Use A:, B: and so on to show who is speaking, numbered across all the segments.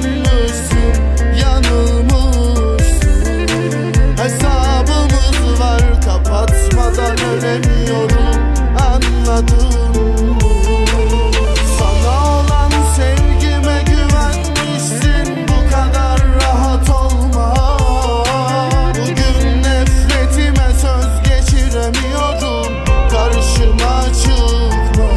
A: yanmışsın, yanılmışsın. Hesabımız var, kapatmadan ölemiyorum, anladın mı? Sana olan sevgime güvenmişsin, bu kadar rahat olma. Bugün nefretime söz geçiremiyorum, karşıma çıkma.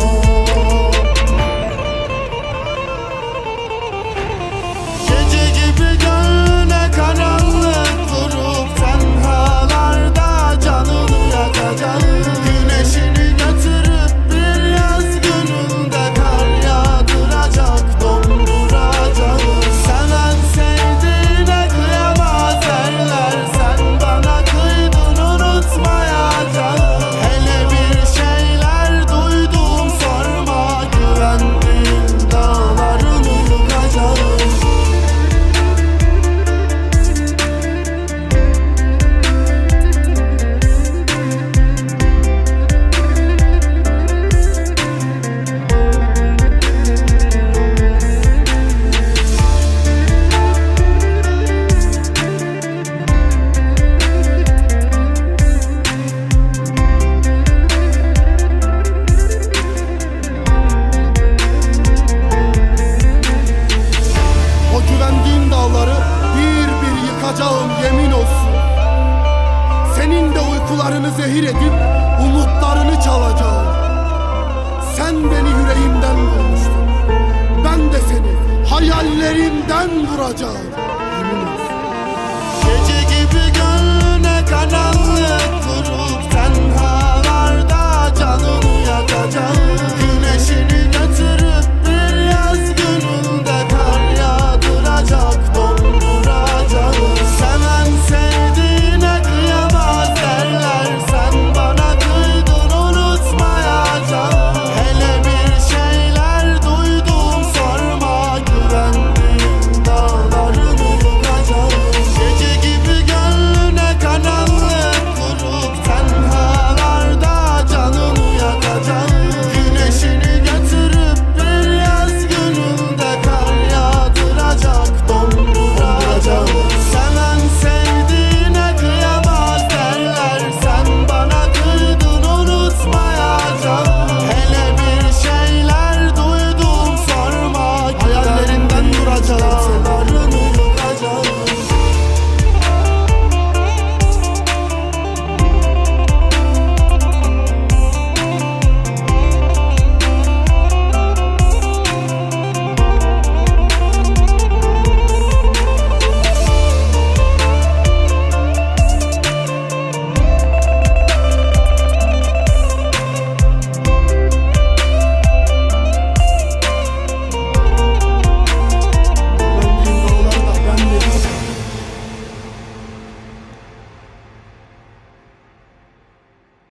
A: Gece gibi gönlüne karanlık vurup tenhalarda canını yakacağım. Güneşini götürüp bir yaz gününde kar yağdıracak, donduracak. Seven sevdiğine kıyamaz derler, sen bana kıydın unutmayacağım. Hele bir şeyler duydum sorma, güvendiğim dağlarını yıkacağım. O güvendiğim dağları bir bir yıkacağım, yemin olsun. Senin de uykularını zehir edip umutlarını çalacağım. Sen beni yüreğimden vurmuştun, ben de seni hayallerimden vuracağım, yemin olsun. Gece gibi gönlüne karanlık